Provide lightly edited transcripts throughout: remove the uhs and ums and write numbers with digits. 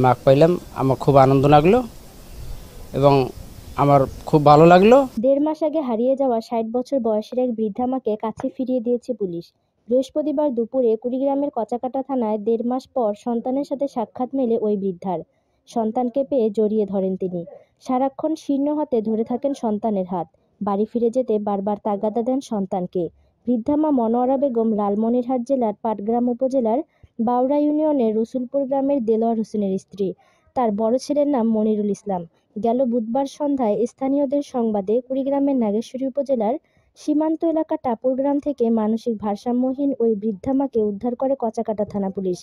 মাকে পাইলাম, আমার খুব আনন্দ লাগলো এবং আমার খুব ভালো লাগলো। 1.5 মাস আগে হারিয়ে যাওয়া 60 বছর বয়সের এক বৃদ্ধা মাকে কাছে ফিরিয়ে দিয়েছে পুলিশ। বৃহস্পতিবার দুপুরে কুড়িগ্রামের কচাকাটা থানায় 1.5 মাস পর সন্তানের সাথে সাক্ষাৎ মেলে ওই বৃদ্ধার। সন্তানকে পেয়ে জড়িয়ে ধরেন তিনি। সারাক্ষণ শীর্ণ হাতে ধরে থাকেন সন্তানের হাত। বাড়ি ফিরে যেতে বারবার তাগাদা দেন সন্তানকে। বৃদ্ধা মা মনোয়ারা বেগম লালমনিরহাট জেলার পাটগ্রাম উপজেলার বাউড়া ইউনিয়নের রসুলপুর গ্রামের দেলোয়ার হোসেনের স্ত্রী। তার বড় ছেলের নাম মনিরুল ইসলাম। গেল বুধবার সন্ধ্যায় স্থানীয়দের সংবাদে কুড়িগ্রামের নাগেশ্বরী উপজেলার সীমান্ত এলাকা টাপুর গ্রাম থেকে মানসিক ভারসাম্যহীন ওই বৃদ্ধা মাকে উদ্ধার করে কচাকাটা থানা পুলিশ।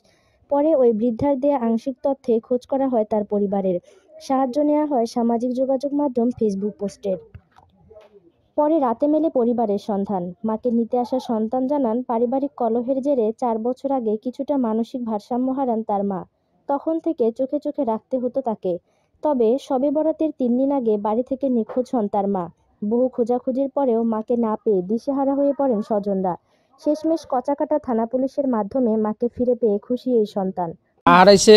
পরে ওই বৃদ্ধার দেয়া আংশিক তথ্যে খোঁজ করা হয় তার পরিবারের। সাহায্য নেওয়া হয় সামাজিক যোগাযোগ মাধ্যম ফেসবুক পোস্টের। পরে রাতে মেলে পরিবারের সন্ধান। মাকে নিতে আসা সন্তান জানান, পারিবারিক কলহের জেরে 4 বছর আগে কিছুটা মানসিক ভারসাম্য হারান তার মা। তখন থেকে চোখে চোখে রাখতে হতো তাকে। তবে শবে বরাতের 3 দিন আগে বাড়ি থেকে নিখোঁজ হন তার মা। বহু খোঁজাখুঁজির পরেও মাকে না পেয়ে দিশেহারা হয়ে পড়েন স্বজনরা। শেষমেশ কচাকাটা থানা পুলিশের মাধ্যমে মাকে ফিরে পেয়ে খুশি এই সন্তান। হারাইছে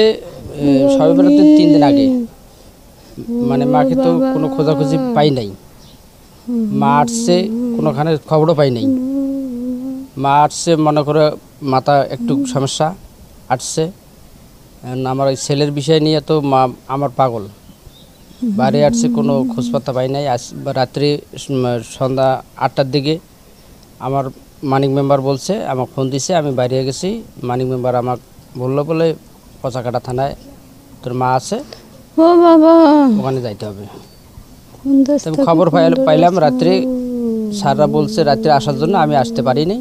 শবে বরাতের 3 দিন আগে। মানে মাকে তো কোনো খোঁজাখুঁজি পাই নাই। মা আসছে, কোনোখানে খবরও পাই নাই। মা আসছে মনে করে মাথা একটু সমস্যা আসছে। আমার ওই ছেলের বিষয় নিয়ে তো মা আমার পাগল। বাড়ি আসছে, কোনো খোঁজপাতা পাই নাই। রাত্রি সন্ধ্যা 8টার দিকে আমার মানিক মেম্বার বলছে, আমাকে ফোন দিছে, আমি বাইরে গেছি। মানিক মেম্বার আমাকে বললো বলে কচাকাটা থানায় তোর মা আছে, ও বাবা ওখানে যাইতে হবে। তবে খবর পাইলাম রাত্রে, স্যাররা বলছে রাত্রে আসার জন্য, আমি আসতে পারি নাই,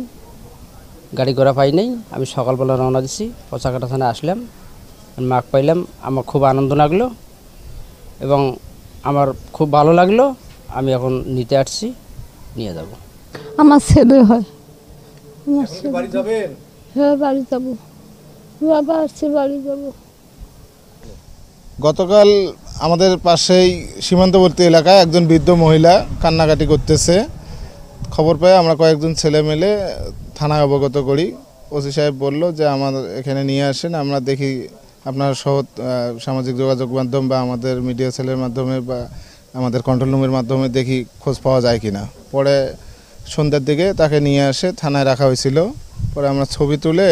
গাড়ি ঘোড়া পাই নাই। আমি সকালবেলা রওনা দিছি, কচাকাটা থানায় আসলাম, মাকে পাইলাম, আমার খুব আনন্দ লাগলো এবং আমার খুব ভালো লাগলো। আমি এখন নিতে আসছি, নিয়ে যাব। আমার ছেলে হয়, আমার ছেলে বাড়ি যাবেন? হ্যাঁ বাড়ি যাব, বাবা আসছে বাড়ি যাব। গতকাল আমাদের পাশেই সীমান্তবর্তী এলাকায় একজন বৃদ্ধ মহিলা কান্নাকাটি করতেছে। খবর পেয়ে আমরা কয়েকজন ছেলে মিলে থানায় অবগত করি। ওসি সাহেব বলল যে আমাদের এখানে নিয়ে আসেন, আমরা দেখি আপনার সহ সামাজিক যোগাযোগ মাধ্যম বা আমাদের মিডিয়া সেলের মাধ্যমে বা আমাদের কন্ট্রোল রুমের মাধ্যমে দেখি খোঁজ পাওয়া যায় কিনা। পরে সন্ধ্যার দিকে তাকে নিয়ে আসে থানায় রাখা হয়েছিল। পরে আমরা ছবি তুলে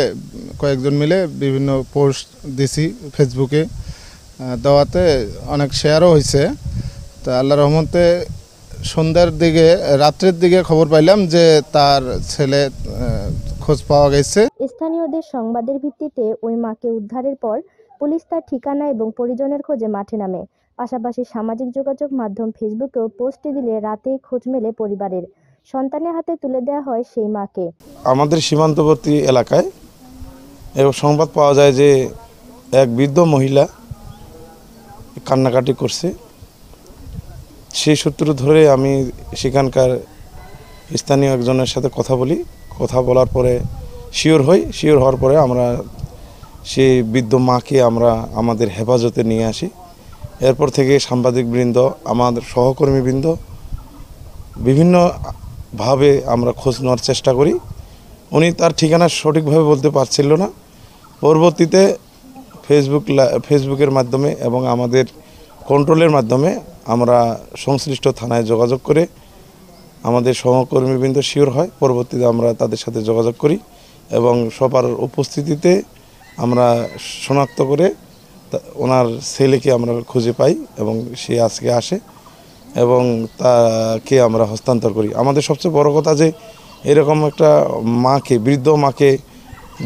কয়েকজন মিলে বিভিন্ন পোস্ট দিছি ফেসবুকে, দেওয়াতে অনেক শেয়ারও হয়েছে। তো আল্লাহ রহমতে সন্ধ্যার দিকে রাত্রের দিকে খবর পাইলাম যে তার ছেলে খোঁজ পাওয়া গেছে। স্থানীয়দের সংবাদের ভিত্তিতে ওই মাকে উদ্ধারের পর পুলিশ তার ঠিকানা এবং পরিজনের খোঁজে মাঠে নামে। পাশাপাশি সামাজিক যোগাযোগ মাধ্যম ফেসবুকেও পোস্ট দিলে রাতেই খোঁজ মেলে পরিবারের। সন্তানের হাতে তুলে দেওয়া হয় সেই মাকে। আমাদের সীমান্তবর্তী এলাকায় এবং সংবাদ পাওয়া যায় যে এক বৃদ্ধ মহিলা কান্নাকাটি করছে। সেই সূত্র ধরে আমি সেখানকার স্থানীয় একজনের সাথে কথা বলি। কথা বলার পরে শিওর হওয়ার পরে আমরা সেই বৃদ্ধ মাকে আমরা আমাদের হেফাজতে নিয়ে আসি। এরপর থেকে সাংবাদিকবৃন্দ, আমাদের সহকর্মীবৃন্দ বিভিন্নভাবে আমরা খোঁজ নেওয়ার চেষ্টা করি। উনি তার ঠিকানা সঠিকভাবে বলতে পারছিল না। পরবর্তীতে ফেসবুকের মাধ্যমে এবং আমাদের কন্ট্রোলের মাধ্যমে আমরা সংশ্লিষ্ট থানায় যোগাযোগ করে আমাদের সহকর্মীবৃন্দ শিওর হয়। পরবর্তীতে আমরা তাদের সাথে যোগাযোগ করি এবং সবার উপস্থিতিতে আমরা শনাক্ত করে ওনার ছেলেকে আমরা খুঁজে পাই এবং সে আজকে আসে এবং তাকে আমরা হস্তান্তর করি। আমাদের সবচেয়ে বড় কথা যে এরকম একটা মাকে, বৃদ্ধ মাকে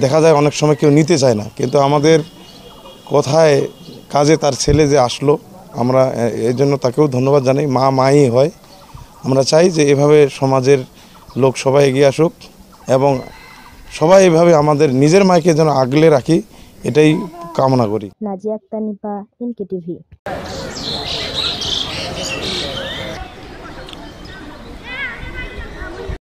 দেখা যায় অনেক সময় কেউ নিতে চায় না, কিন্তু আমাদের কথায় কাজে তার ছেলে যে আসলো, আমরা এই জন্য তাকেও ধন্যবাদ জানাই। মাই হয়। আমরা চাই যে এভাবে সমাজের লোক সবাই এগিয়ে আসুক এবং সবাই এভাবে আমাদের নিজের মাকে যেন আগলে রাখি, এটাই কামনা করি। Nazia Akter Nipa, NK TV।